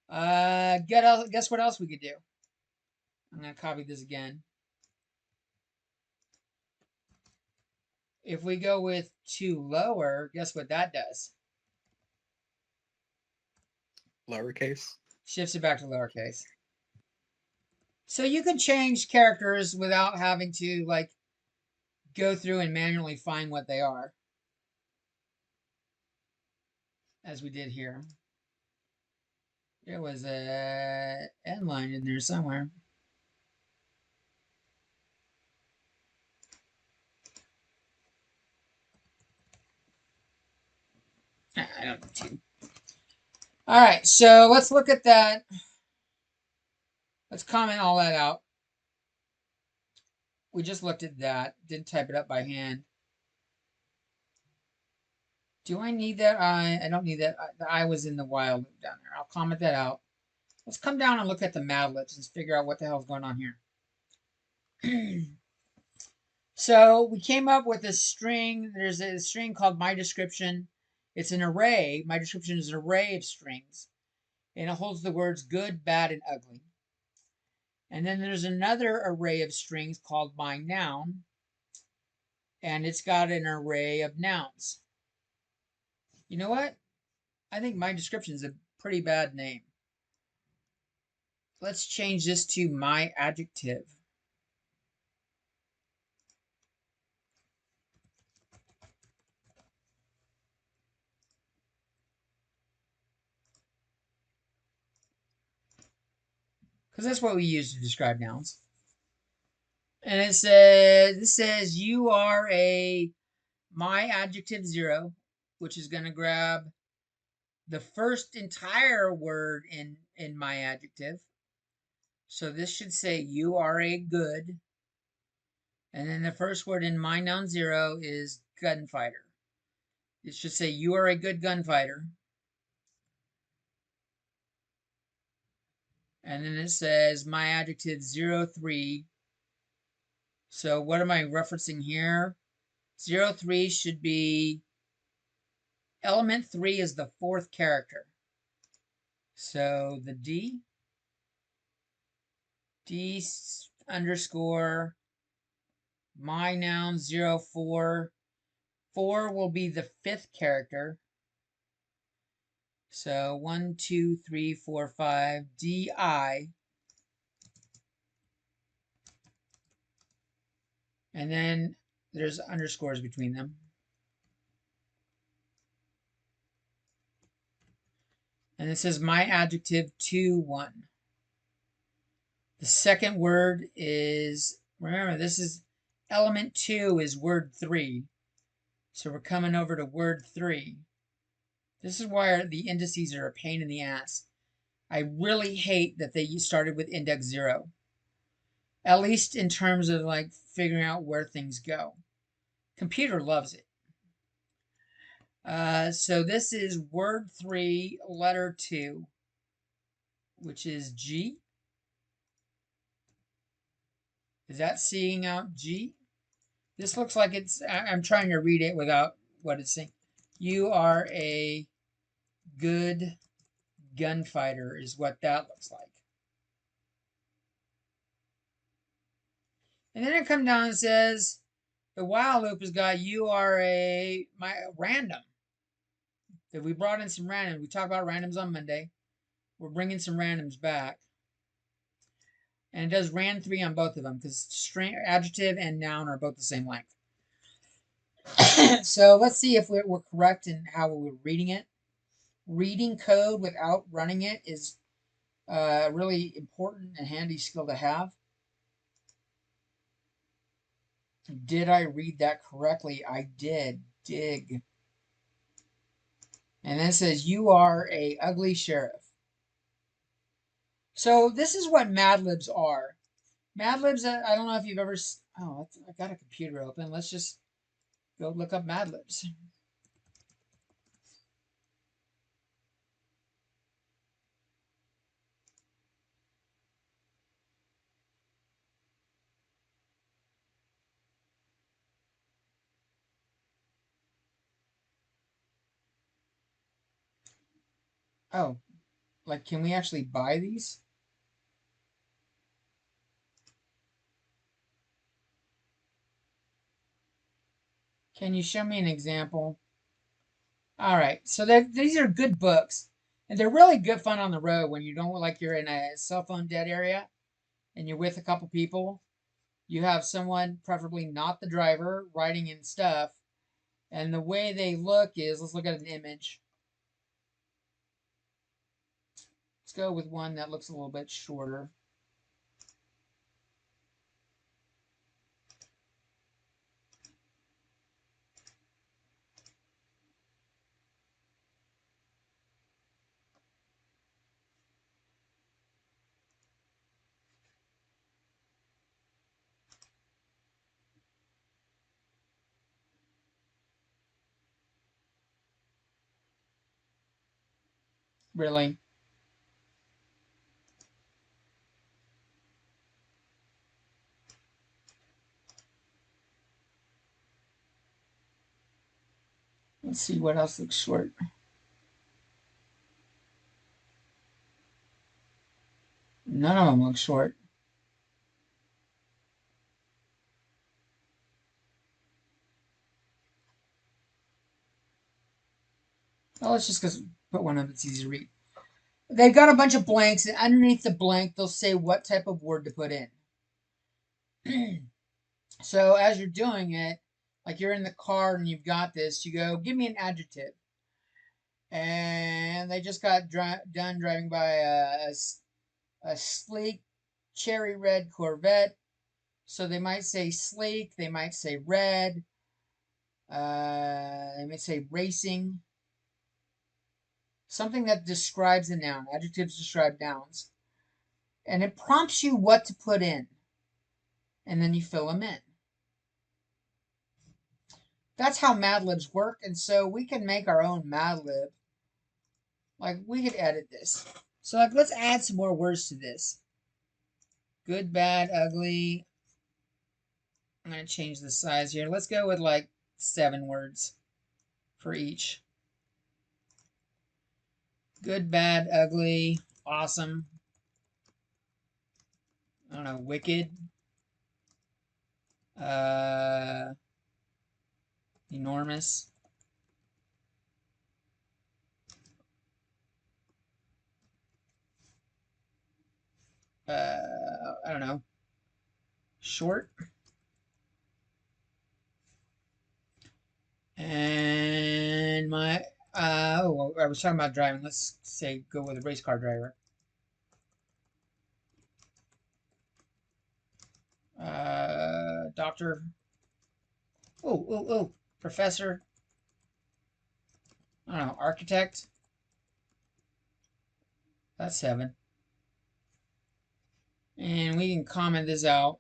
Guess what else we could do? I'm going to copy this again. If we go with 2 lower, guess what that does? Lowercase. Shifts it back to lowercase. So you can change characters without having to like go through and manually find what they are. As we did here. There was a end line in there somewhere. I don't need to. All right, so let's look at that. Let's comment all that out. We just looked at that. Didn't type it up by hand. Do I need that I? I don't need that. The I was in the while loop down there. I'll comment that out. Let's come down and look at the Mad Libs and figure out what the hell's going on here. So we came up with a string. There's a string called my description. It's an array. My description is an array of strings. And it holds the words good, bad, and ugly. And then there's another array of strings called my noun. And it's got an array of nouns. You know what? I think my description is a pretty bad name. Let's change this to my adjective. Because that's what we use to describe nouns. And it says, this says you are a my adjective 0, which is going to grab the first entire word in my adjective. So this should say you are a good. And then the first word in my noun 0 is gunfighter. It should say you are a good gunfighter. And then it says my adjective 03. So what am I referencing here? 03 should be element 3 is the 4th character. So the D underscore my noun 04. 4 will be the 5th character. So 1, 2, 3, 4, 5, DI. And then there's underscores between them. And it says my adjective 2, 1. The second word is, remember, this is element 2 is word 3. So we're coming over to word 3. This is why the indices are a pain in the ass. I really hate that they started with index 0. At least in terms of like figuring out where things go. Computer loves it. So this is word 3, letter 2, which is G. Is that seeing out G? This looks like it's, I'm trying to read it without what it's saying. You are a good gunfighter is what that looks like. And then it comes down and says, the while loop has got you are a random. That we brought in some randoms. We talked about randoms on Monday. We're bringing some randoms back. And it does ran 3 on both of them because adjective and noun are both the same length. So let's see if we're correct in how we're reading it. Reading code without running it is a really important and handy skill to have. Did I read that correctly? I did. Dig. And then it says, you are a ugly sheriff. So this is what Mad Libs are. Mad Libs, I don't know if you've ever... Oh, I got a computer open. Let's just go look up Mad Libs. Oh, like, can we actually buy these? Can you show me an example? All right, so these are good books, and they're really good fun on the road when you don't like you're in a cell phone dead area and you're with a couple people. You have someone, preferably not the driver, writing in stuff, and the way they look is, let's look at an image. Let's go with one that looks a little bit shorter. Really? Let's see what else looks short. None of them look short. Oh, let's just put one up that's easy to read. They've got a bunch of blanks, and underneath the blank, they'll say what type of word to put in. So as you're doing it, like you're in the car and you've got this, you go, give me an adjective. And they just got done driving by a sleek cherry red Corvette. So they might say sleek, they might say red, they might say racing. Something that describes a noun. Adjectives describe nouns. And it prompts you what to put in. And then you fill them in. That's how Mad Libs work. And so we can make our own Mad Lib. Like, we could edit this. So, like, let's add some more words to this. Good, bad, ugly. I'm going to change the size here. Let's go with, like, 7 words for each. Good, bad, ugly, awesome. I don't know, wicked. Enormous. I don't know. Short. And my, oh, I was talking about driving. Let's say go with a race car driver. Doctor. Oh, professor. I don't know, architect. That's 7. And we can comment this out.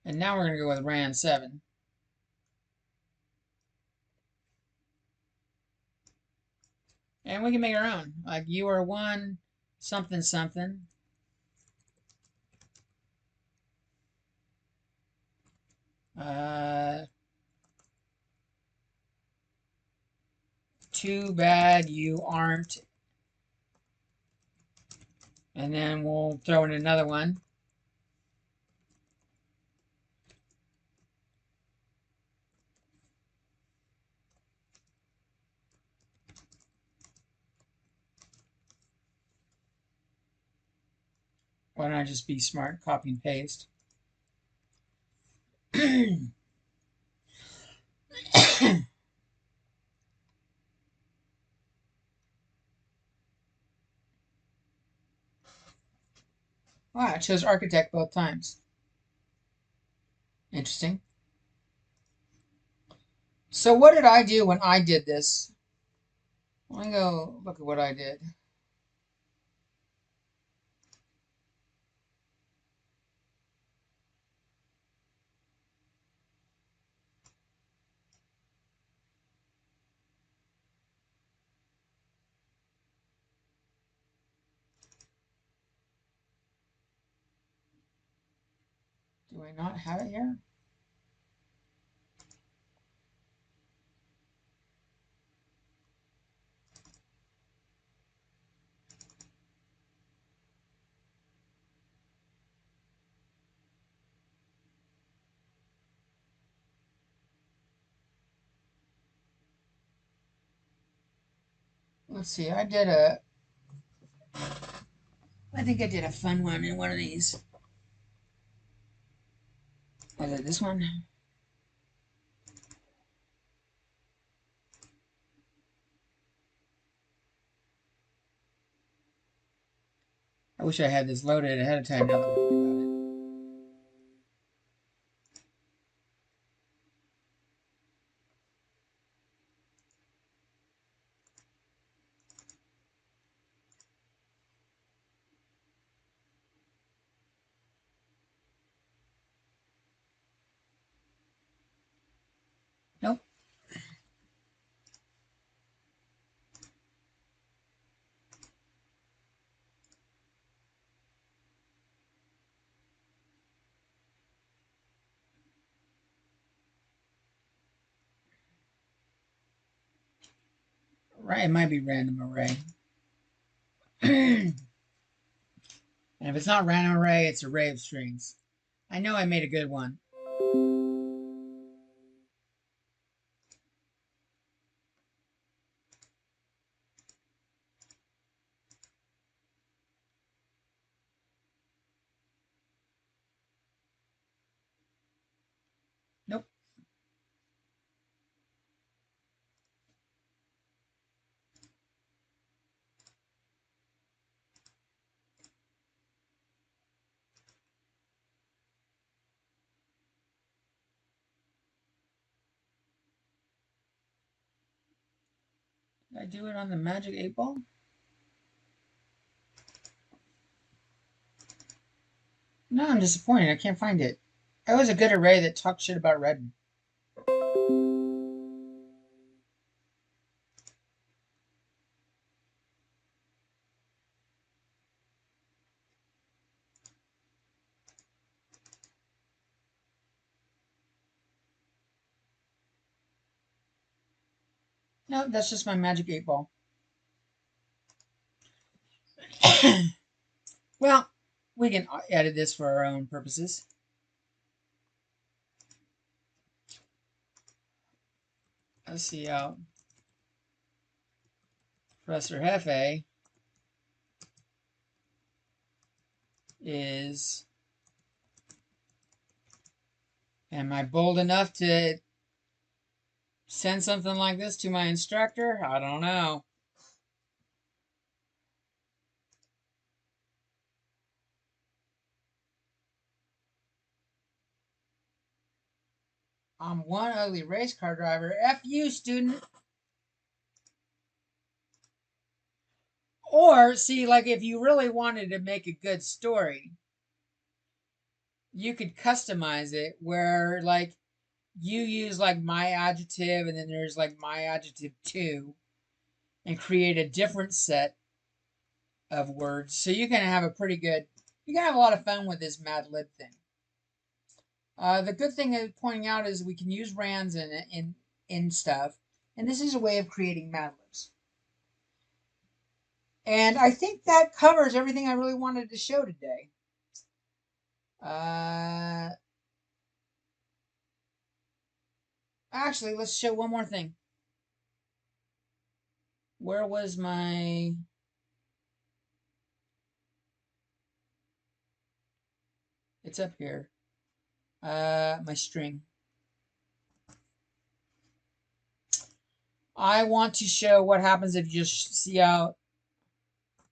And now we're going to go with RAN 7. And we can make our own. Like you are 1 something something. Too bad you aren't. And then we'll throw in another one. Why don't I just be smart, copy and paste? Wow, it shows architect both times. Interesting. So what did I do when I did this? Let me go look at what I did. Do I not have it here? Let's see, I think I did a fun one in one of these. Was it this one? I wish I had this loaded ahead of time now that I think about it. Nope. Right, it might be random array. And if it's not random array, it's array of strings. I know I made a good one. Nope. Did I do it on the magic 8-ball? No, I'm disappointed. I can't find it. That was a good array that talked shit about red. No, that's just my magic 8-ball. Well, we can edit this for our own purposes. Let's see how Professor Hefe is. Am I bold enough to send something like this to my instructor? I don't know. I'm one ugly race car driver. F you, student. Or, see, like if you really wanted to make a good story, you could customize it where, like, you use, like, my adjective and then there's, like, my adjective too, and create a different set of words. So you can have a pretty good, you can have a lot of fun with this Mad Lib thing. The good thing of pointing out is we can use rands in stuff, and this is a way of creating Mad Libs. And I think that covers everything I really wanted to show today. Actually, let's show one more thing. Where was my... It's up here. My string. I want to show what happens if you just see out...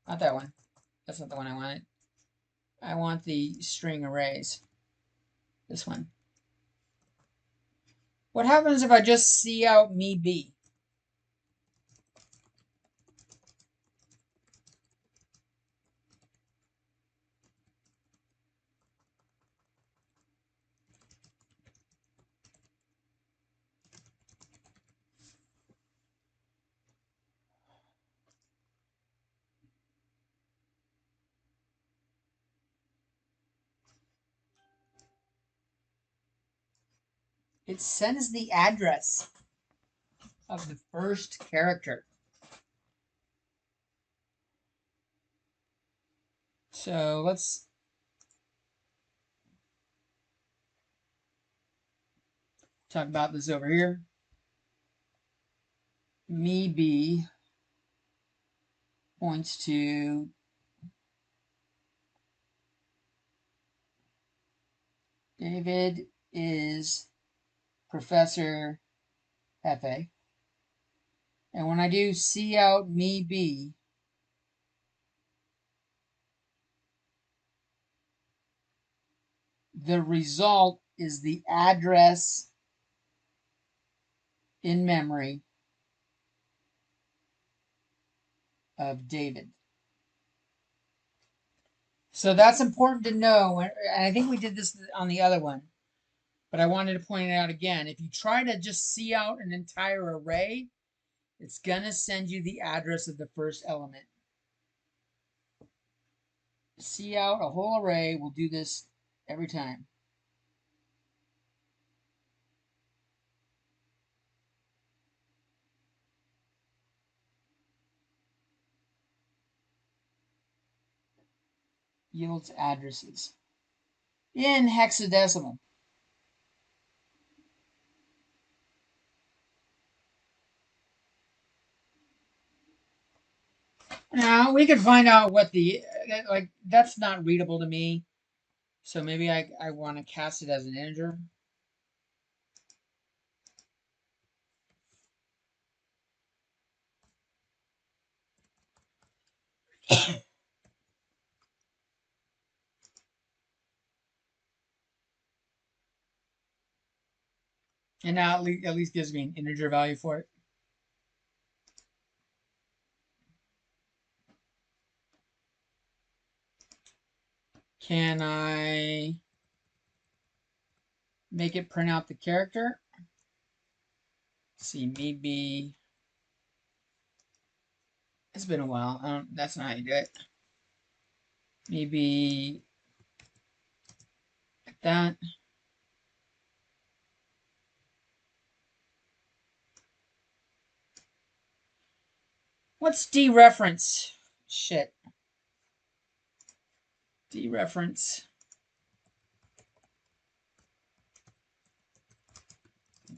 Not that one. That's not the one I wanted. I want the string arrays. This one. What happens if I just see out me B? It sends the address of the first character. So let's talk about this over here. Me B points to David is Professor Hefe. And when I do see out me B, the result is the address in memory of David. So that's important to know. And I think we did this on the other one, but I wanted to point it out again. If you try to just see out an entire array, it's going to send you the address of the first element. See out a whole array will do this every time. Yields addresses in hexadecimal. Now we could find out what the, like, that's not readable to me. So maybe I want to cast it as an integer. And now at least gives me an integer value for it. Can I make it print out the character? Let's see, maybe it's been a while. That's not how you do it. Maybe like that. What's dereference? Shit. Dereference.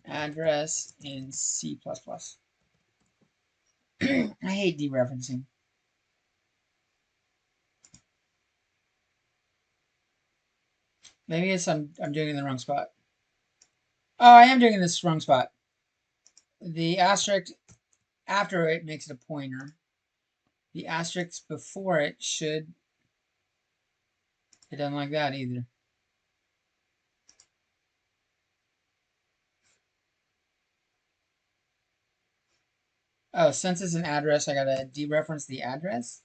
Address in C++. I hate dereferencing. Maybe it's I'm doing it in the wrong spot. Oh, I am doing this wrong spot. The asterisk after it makes it a pointer. The asterisk before it should. It doesn't like that either. Oh, since it's an address, I gotta dereference the address.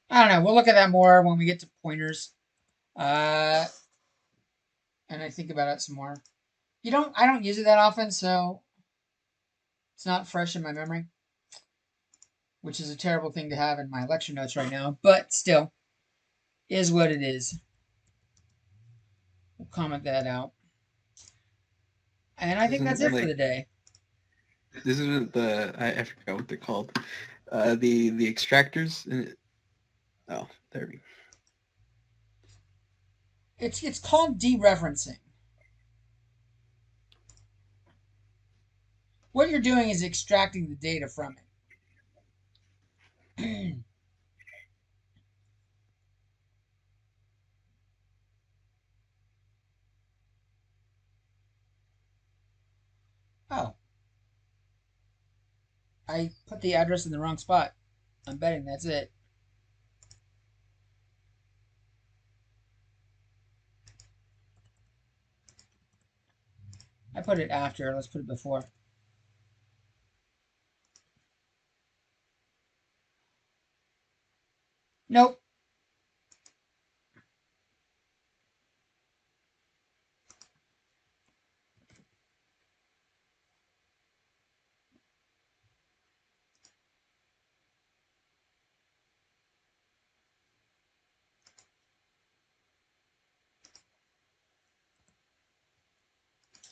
I don't know. We'll look at that more when we get to pointers. And I think about it some more. I don't use it that often, so it's not fresh in my memory, which is a terrible thing to have in my lecture notes right now, but still, is what it is. We'll comment that out. And I think that's it for the day. This isn't the I forgot what they're called. The extractors. Oh, there we go. It's called dereferencing. What you're doing is extracting the data from it. Oh. I put the address in the wrong spot. I'm betting that's it. I put it after. Let's put it before. Nope.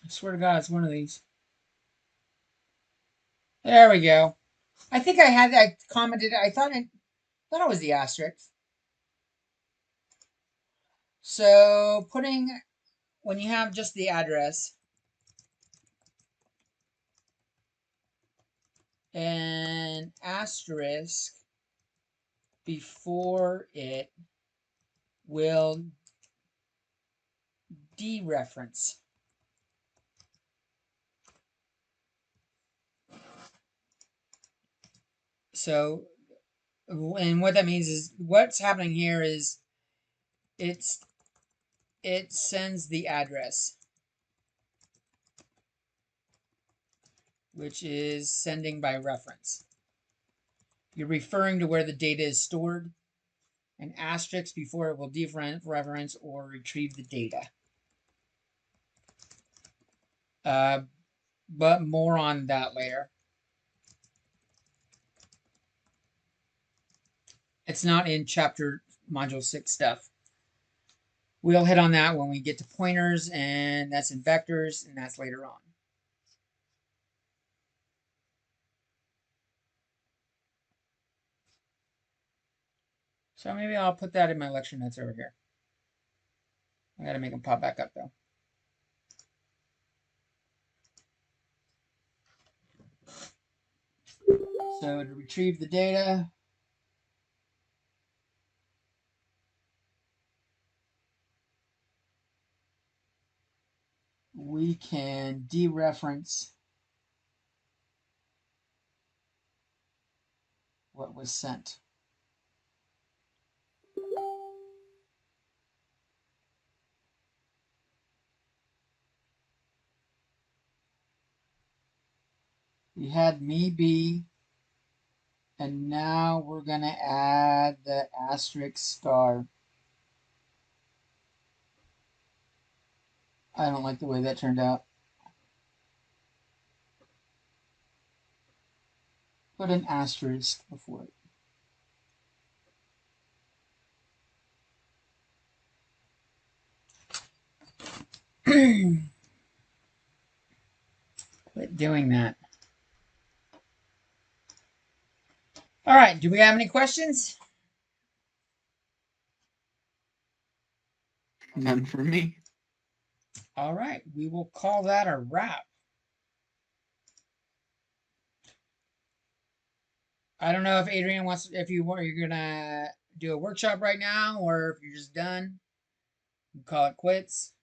I swear to God, it's one of these. There we go. I think I commented. I thought it was the asterisk. So when you have just the address and asterisk before it will dereference. So, and what that means is what's happening here is it sends the address, which is sending by reference. You're referring to where the data is stored. An asterisk before it will dereference or retrieve the data. But more on that later. It's not in chapter module 6 stuff. We'll hit on that when we get to pointers, and that's in vectors, and that's later on. So maybe I'll put that in my lecture notes over here. I gotta make them pop back up though. So to retrieve the data, we can dereference what was sent. We had me be, and now we're going to add the asterisk star. I don't like the way that turned out. Put an asterisk before it. Put doing that. All right, do we have any questions? None for me. All right, we will call that a wrap. I don't know if Adrian wants, if you're gonna do a workshop right now, or if you're just done. Call it quits.